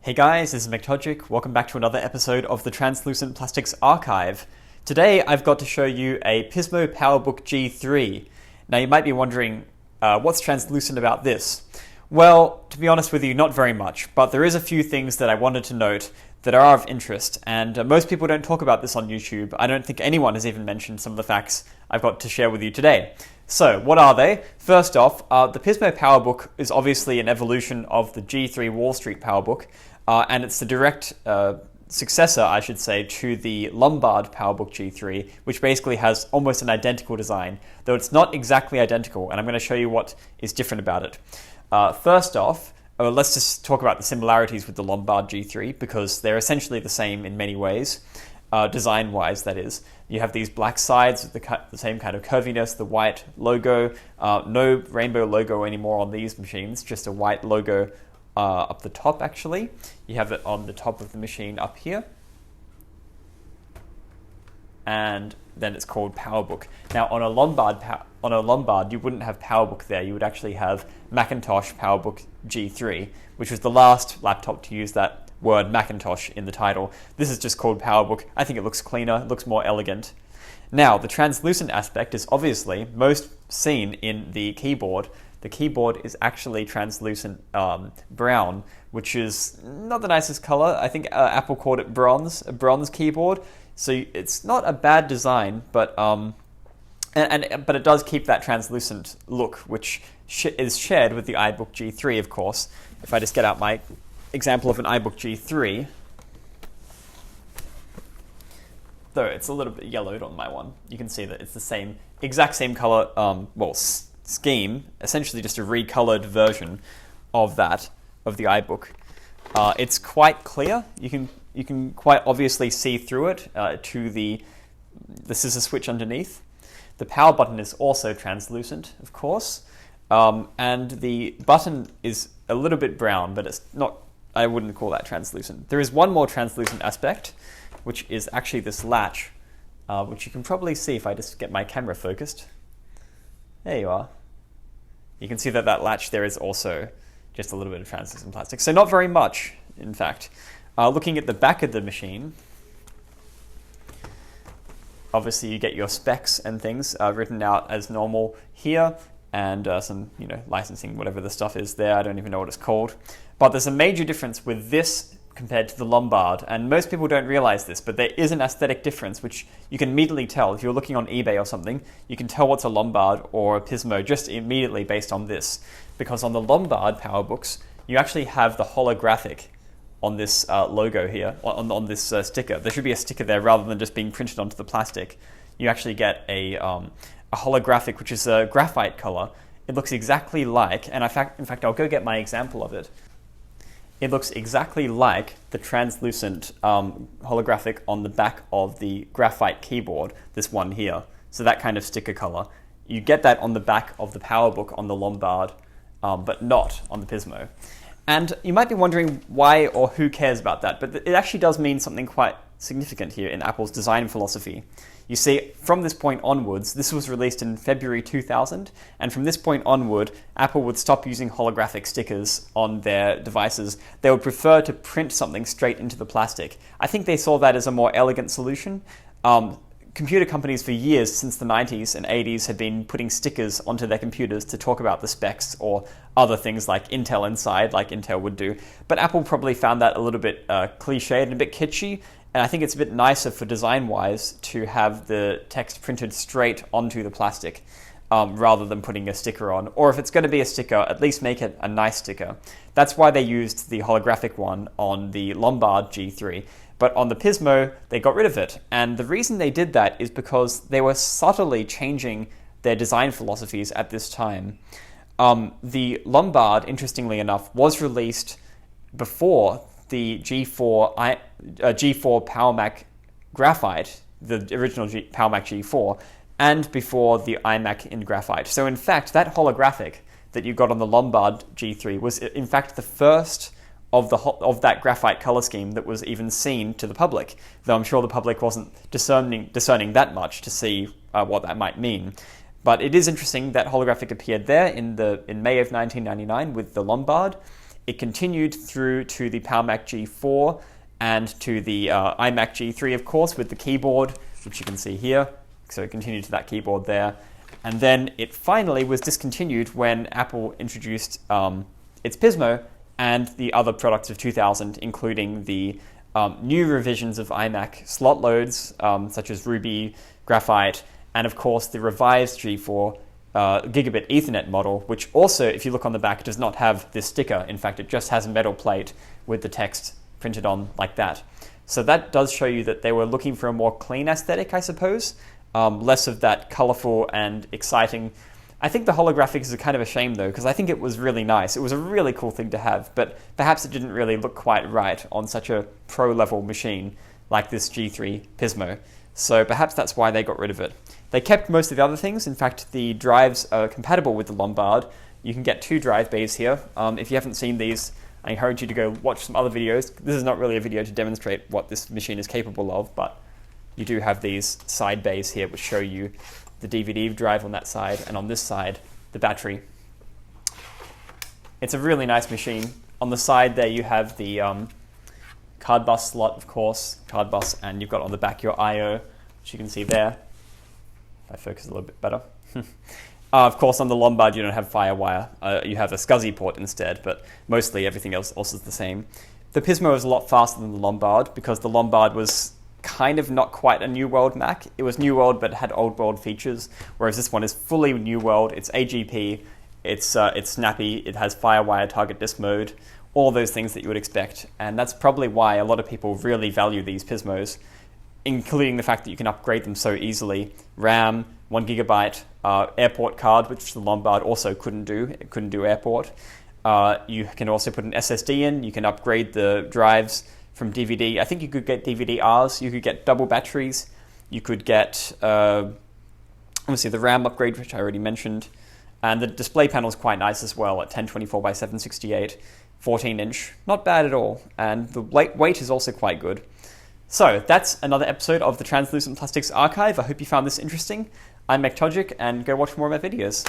Hey guys, this is Mectojic. Welcome back to another episode of the Translucent Plastics Archive. Today I've got to show you a Pismo PowerBook G3. Now you might be wondering, what's translucent about this? Well, to be honest with you, not very much, but there is a few things that I wanted to note that are of interest, and most people don't talk about this on YouTube. I don't think anyone has even mentioned some of the facts I've got to share with you today. So, what are they? First off, the Pismo PowerBook is obviously an evolution of the G3 Wall Street PowerBook, and it's the direct successor, I should say, to the Lombard PowerBook G3, which basically has almost an identical design, though it's not exactly identical, and I'm going to show you what is different about it. First off, let's just talk about the similarities with the Lombard G3, because they're essentially the same in many ways, design-wise, that is. You have these black sides with the same kind of curviness, the white logo, no rainbow logo anymore on these machines, just a white logo up the top, actually. You have it on the top of the machine up here. And then it's called PowerBook. Now, on a Lombard, you wouldn't have PowerBook there. You would actually have Macintosh PowerBook G3, which was the last laptop to use that word Macintosh in the title. This is just called PowerBook. I think it looks cleaner, it looks more elegant. Now, the translucent aspect is obviously most seen in the keyboard. The keyboard is actually translucent brown, which is not the nicest color. I think Apple called it bronze, a bronze keyboard. So it's not a bad design, but but it does keep that translucent look, which is shared with the iBook G3, of course. If I just get out my example of an iBook G3, though it's a little bit yellowed on my one, you can see that it's the exact same color, scheme, essentially just a recolored version of the iBook. It's quite clear. You can quite obviously see through it to the scissor switch underneath. The power button is also translucent, of course, and the button is a little bit brown, but it's not. I wouldn't call that translucent. There is one more translucent aspect, which is actually this latch, which you can probably see if I just get my camera focused. There you are. You can see that latch there is also just a little bit of translucent plastic. So not very much, in fact. Looking at the back of the machine, obviously you get your specs and things written out as normal here, and some licensing, whatever the stuff is there. I don't even know what it's called. But there's a major difference with this compared to the Lombard, and most people don't realize this, but there is an aesthetic difference which you can immediately tell. If you're looking on eBay or something, you can tell what's a Lombard or a Pismo just immediately based on this. Because on the Lombard PowerBooks, you actually have the holographic on this logo here, on this sticker. There should be a sticker there rather than just being printed onto the plastic. You actually get a holographic, which is a graphite color. It looks exactly like, and in fact, I'll go get my example of it. It looks exactly like the translucent holographic on the back of the graphite keyboard, this one here. So that kind of sticker color. You get that on the back of the PowerBook on the Lombard, but not on the Pismo. And you might be wondering why or who cares about that, but it actually does mean something quite significant here in Apple's design philosophy. You see, from this point onwards, this was released in February 2000, and from this point onward, Apple would stop using holographic stickers on their devices. They would prefer to print something straight into the plastic. I think they saw that as a more elegant solution. Computer companies for years, since the 90s and 80s, had been putting stickers onto their computers to talk about the specs or other things like Intel inside, like Intel would do. But Apple probably found that a little bit cliched and a bit kitschy, and I think it's a bit nicer for design-wise to have the text printed straight onto the plastic rather than putting a sticker on. Or if it's going to be a sticker, at least make it a nice sticker. That's why they used the holographic one on the Lombard G3. But on the Pismo, they got rid of it. And the reason they did that is because they were subtly changing their design philosophies at this time. The Lombard, interestingly enough, was released before the G4 Power Mac Graphite, the original Power Mac G4, and before the iMac in Graphite. So in fact, that holographic that you got on the Lombard G3 was in fact the first of that graphite color scheme that was even seen to the public, though I'm sure the public wasn't discerning that much to see what that might mean. But it is interesting that holographic appeared there in May of 1999 with the Lombard, it continued through to the PowerMac G4 and to the iMac G3, of course, with the keyboard, which you can see here. So it continued to that keyboard there. And then it finally was discontinued when Apple introduced its Pismo and the other products of 2000, including the new revisions of iMac slot loads, such as Ruby, Graphite, and of course the revised G4 gigabit Ethernet model, which also, if you look on the back, does not have this sticker. In fact, it just has a metal plate with the text printed on like that. So that does show you that they were looking for a more clean aesthetic, I suppose, less of that colorful and exciting. I think the holographics is a kind of a shame, though, because I think it was really nice. It was a really cool thing to have, but perhaps it didn't really look quite right on such a pro-level machine like this G3 Pismo. So perhaps that's why they got rid of it. They kept most of the other things. In fact, the drives are compatible with the Lombard. You can get 2 drive bays here. If you haven't seen these, I encourage you to go watch some other videos. This is not really a video to demonstrate what this machine is capable of, but you do have these side bays here which show you the DVD drive on that side, and on this side, the battery. It's a really nice machine. On the side there you have the card bus slot, of course, card bus, and you've got on the back your I/O, which you can see there. If I focus a little bit better. Of course, on the Lombard you don't have FireWire. You have a SCSI port instead, but mostly everything else is the same. The Pismo is a lot faster than the Lombard because the Lombard was kind of not quite a New World Mac. It was New World but had Old World features, whereas this one is fully New World. It's AGP, it's snappy, it has FireWire target disk mode, all those things that you would expect. And that's probably why a lot of people really value these Pismos, including the fact that you can upgrade them so easily. RAM, 1 gigabyte, airport card, which the Lombard also couldn't do. It couldn't do airport. You can also put an SSD in. You can upgrade the drives from DVD. I think you could get DVD-Rs. You could get double batteries. You could get, obviously, the RAM upgrade, which I already mentioned. And the display panel is quite nice as well at 1024 by 768, 14-inch. Not bad at all. And the weight is also quite good. So that's another episode of the Translucent Plastics Archive. I hope you found this interesting. I'm Mectojic, and go watch more of my videos.